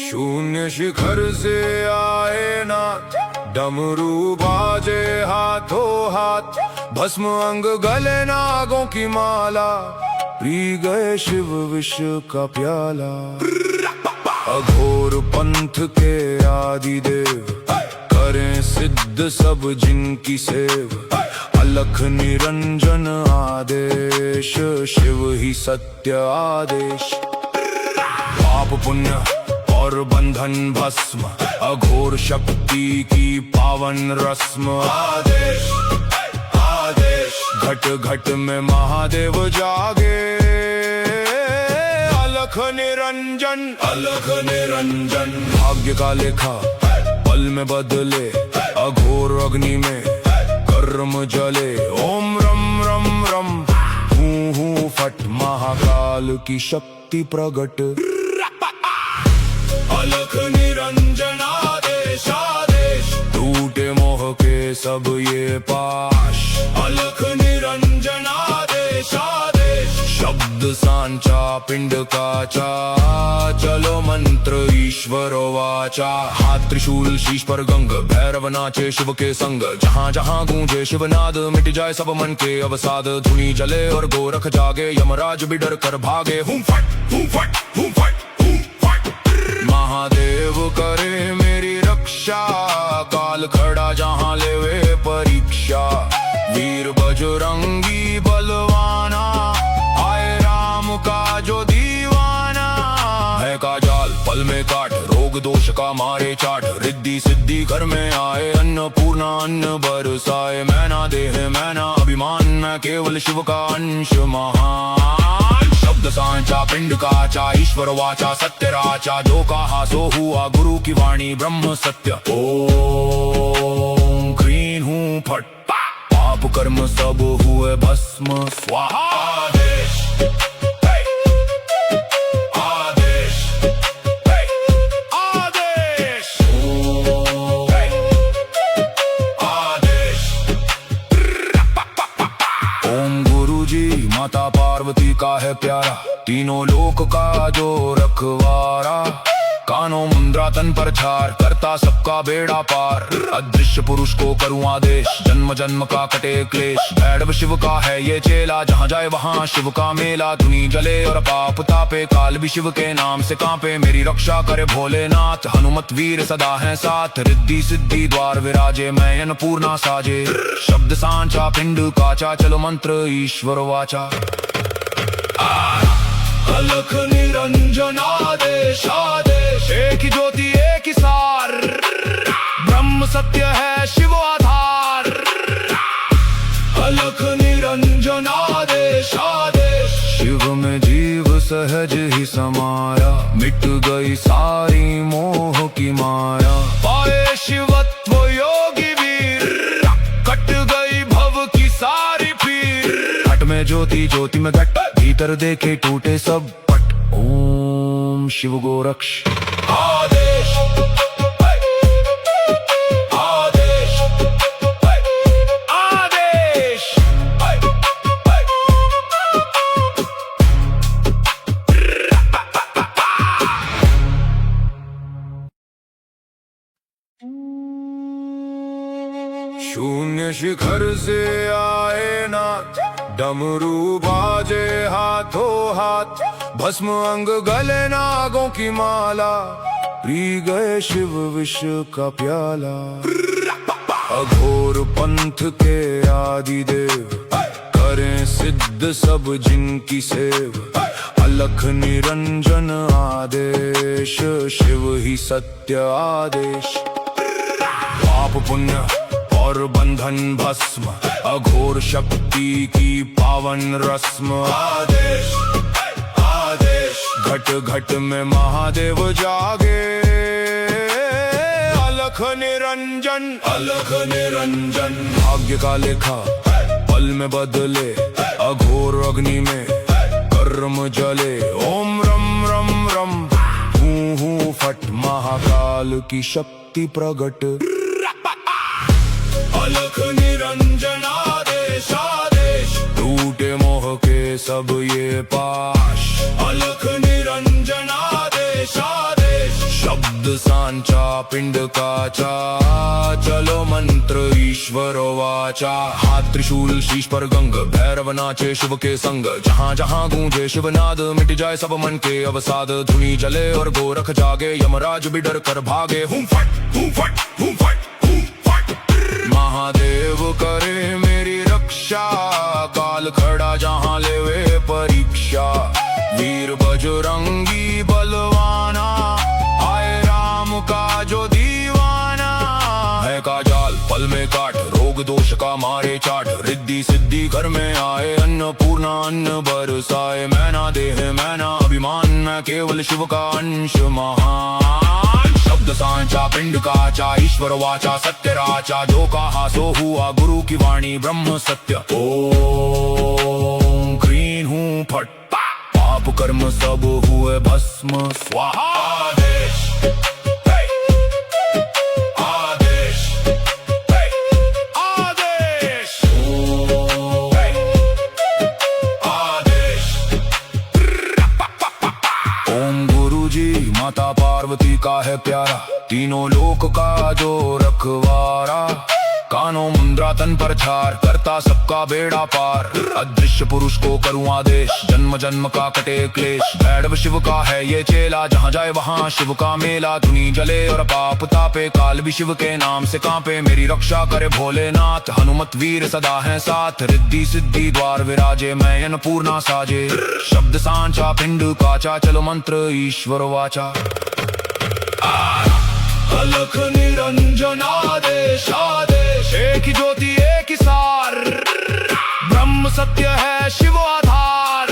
शून्य शिखर से आए नाथ, डमरू बाजे हाथों हाथ, भस्म अंग गले नागों की माला, पी गए शिव विष का प्याला। अघोर पंथ के आदिदेव, करें सिद्ध सब जिनकी सेव, अलख निरंजन आदेश, शिव ही सत्य आदेश। पाप पुण्य और बंधन भस्म, अघोर शक्ति की पावन रस्म, आदेश आदेश। घट घट में महादेव जागे, अलख निरंजन अलख निरंजन। भाग्य का लेखा पल में बदले, अघोर अग्नि में कर्म जले। ओम रम रम रम, हूँ हूँ फट, महाकाल की शक्ति प्रगट। अलख निरंजन आदेश आदेश, टूटे मोह के सब ये पाश। अलख निरंजन आदेश आदेश, शब्द सांचा पिंड काचा, चलो मंत्र ईश्वर वाचा। हाथ त्रिशूल शीश पर गंग, भैरव नाचे शिव के संग। जहाँ जहाँ गूंजे शिवनाद, मिट जाए सब मन के अवसाद। धुनी जले और गोरख जागे, यमराज भी डर कर भागे। हूँ फट हूँ फट हूँ फट। महादेव करे मेरी रक्षा, काल खड़ा जहाँ लेवे परीक्षा। वीर बजरंगी बलवाना, आए राम का जो दीवाना। है का जाल पल में काट, रोग दोष का मारे चाट। रिद्धि सिद्धि घर में आए, अन्नपूर्णा अन्न बरसाए। मैना देह मैना अभिमान, मैं केवल शिव का अंश महान। शब्द सांचा पिंड काचा, ईश्वर वाचा सत्य राचा। जो कहा सो हुआ, गुरु की वाणी ब्रह्म सत्य। ओम क्रीं हूँ फट, पाप कर्म सब हुए भस्म स्वाहा। आदेश आदेश आदेश आदेश। ओम गुरु जी माता पार्वती का है प्यारा, तीनों लोक का जो रखवारा। कानों मुंद्रा तन पर छार, करता सबका बेड़ा पार। अदृश्य पुरुष को करूँ आदेश, जन्म जन्म का कटे क्लेश। भैरव शिव का है ये चेला, जहाँ जाए वहाँ शिव का मेला। धुनी जले और पाप तापे, काल भी शिव के नाम से कांपे। मेरी रक्षा करे भोलेनाथ, हनुमत वीर सदा है साथ। रिद्धि सिद्धि द्वार विराजे, मैं अन्नपूर्णा साजे। शब्द सांचा पिंड काचा, चलो मंत्र ईश्वर वाचा। अलख निरंजन आदेश आदेश, एक ही ज्योति एक ही सार। ब्रह्म सत्य है शिव आधार। अलख निरंजन आदेश आदेश, शिव में जीव सहज ही समाया। मिट गई सारी मोह की माया। पाए शिवत्व योगी वीर, कट गई भव की सारी पीर। घट में ज्योति ज्योति में घट, भीतर देखे टूटे सब पट। ओम शिव गोरक्ष आदेश आदेश आदेश। शून्य शिखर से आए नाथ, डमरू बाजे हाथों हाथ, भस्म अंग गले नागों की माला, पी गए शिव विष का प्याला। अघोर पंथ के आदिदेव, करें सिद्ध सब जिनकी सेव। अलख निरंजन आदेश, शिव ही सत्य आदेश। पाप पुण्य और बंधन भस्म, अघोर शक्ति की पावन रस्म। आदेश आदेश, घट घट में महादेव जागे। अलख निरंजन अलख निरंजन। भाग्य का लेखा पल में बदले, अघोर अग्नि में कर्म जले। ओम रम रम रम, हूँ हूँ फट, महाकाल की शक्ति प्रगट। अलख निरंजन आदेश आदेश, टूटे मोह के सब ये पाश। अलख निरंजन निरंजन आदेश आदेश शब्द सांचा पिंड काचा चलो मंत्र ईश्वर वाचा हाथ त्रिशूल शीश पर गंग भैरव नाचे शिव के संग जहाँ जहाँ गूंजे शिवनाद मिट जाए सब मन के अवसाद धुनी जले और गोरख जागे यमराज भी डर कर भागे हूँ फट हूँ फट हूँ फट हूँ फट महादेव करे मेरी रक्षा काल खड़ा जहाँ लेवे परीक्षा वीर बजरंगी बलवाना आए राम का जो दीवाना है का जाल पल में काट रोग दोष का मारे चाट रिद्धि सिद्धि घर में आए अन्नपूर्णा अन्न बरसाए मैना देह मैना अभिमान मैं केवल शिव का अंश महान शब्द सांचा पिंड काचा ईश्वर वाचा सत्य राचा जो कहा सो हुआ गुरु की वाणी ब्रह्म सत्य ओम क्रीं हूँ फट पाप कर्म सब हुए भस्म स्वाहा आदेश आदेश आदेश आदेश ओम गुरुजी माता पार्वती का है प्यारा तीनों लोक का जो रखवारा कानों मुंद्रा तन पर छार करता सबका बेड़ा पार अदृश्य पुरुष को करूं आदेश जन्म जन्म का कटे क्लेश भैरव शिव का है ये चेला जहाँ जाए वहाँ शिव का मेला धुनी जले और पाप तापे काल भी शिव के नाम से कांपे मेरी रक्षा करे भोलेनाथ हनुमत वीर सदा है साथ रिद्धि सिद्धि द्वार विराजे मैं अन्नपूर्णा साजे शब्द सांचा पिंड काचा चलो मंत्र ईश्वर वाचा अलख निरंजन आदेश आदेश एक ही ज्योति एक ही सार ब्रह्म सत्य है शिव आधार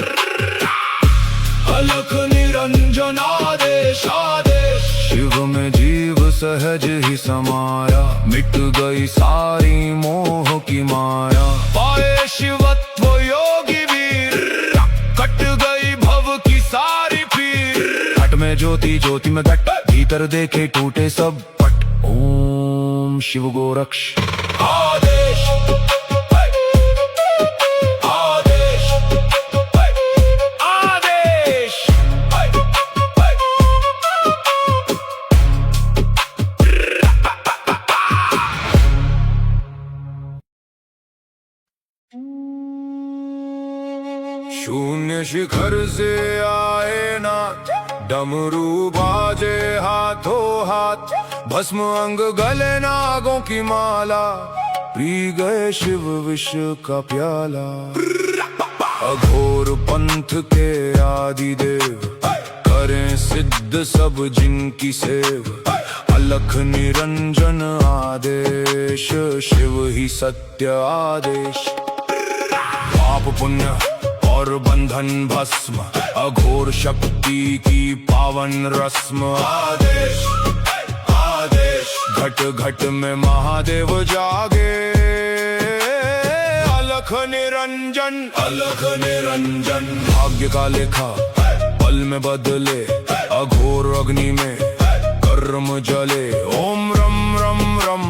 अलख निरंजन आदेश आदेश शिव में जीव सहज ही समाया मिट गई सारी मोह की माया पाए शिवत्व योगी वीर कट गई भव की सारी पीर घट में ज्योति ज्योति में घट भीतर देखे टूटे सब पट ओम शिव गोरक्ष आदेश आदेश आदेश शून्य शिखर से आए नाथ डमरू बाजे हाथों हाथ भस्म अंग गले नागों की माला पी गए शिव विष का प्याला अघोर पंथ के आदि देव करें सिद्ध सब जिनकी सेव अलख निरंजन आदेश शिव ही सत्य आदेश पाप पुण्य और बंधन भस्म अघोर शक्ति की पावन रस्म आदेश आदेश घट घट में महादेव जागे अलख निरंजन भाग्य का लेखा पल में बदले अघोर अग्नि में कर्म जले ओम रम रम रम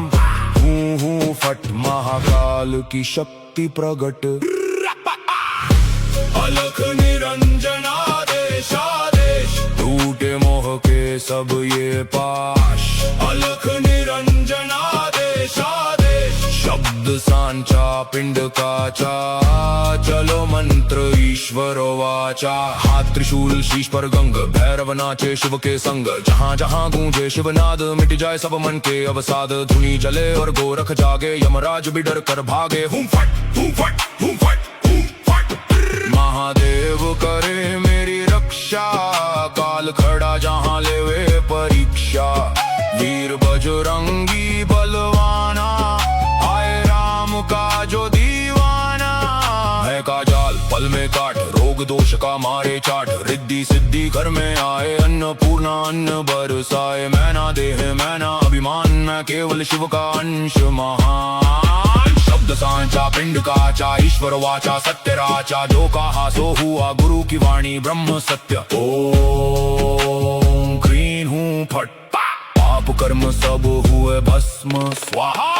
हूँ फट महाकाल की शक्ति प्रगट अलख निरंजन आदेश आदेश टूटे मोह के सब ये पाश अलख निरंजन आदेश आदेश शब्द सांचा पिंड काचा चलो मंत्र ईश्वर वाचा हाथ त्रिशूल शीश पर गंग भैरव नाचे शिव के संग जहाँ जहाँ गूंजे शिवनाद मिट जाए सब मन के अवसाद धुनी जले और गोरख जागे यमराज भी डर कर भागे हूँ फट हूँ फट हूँ फट महादेव करे मेरी रक्षा काल खड़ा जहाँ लेवे परीक्षा वीर बजरंगी बलवाना आए राम का जो दीवाना है का जाल पल में काट रोग दोष का मारे चाट रिद्धि सिद्धि घर में आए अन्नपूर्णा अन्न बरसाए मैना देह मैना अभिमान मैं केवल शिव का अंश महान शब्द सांचा पिंड काचा ईश्वर वाचा सत्य राचा जो कहा सो हुआ गुरु की वाणी ब्रह्म सत्य ओम क्रीं हूँ फट पाप कर्म सब हुए भस्म स्वाहा।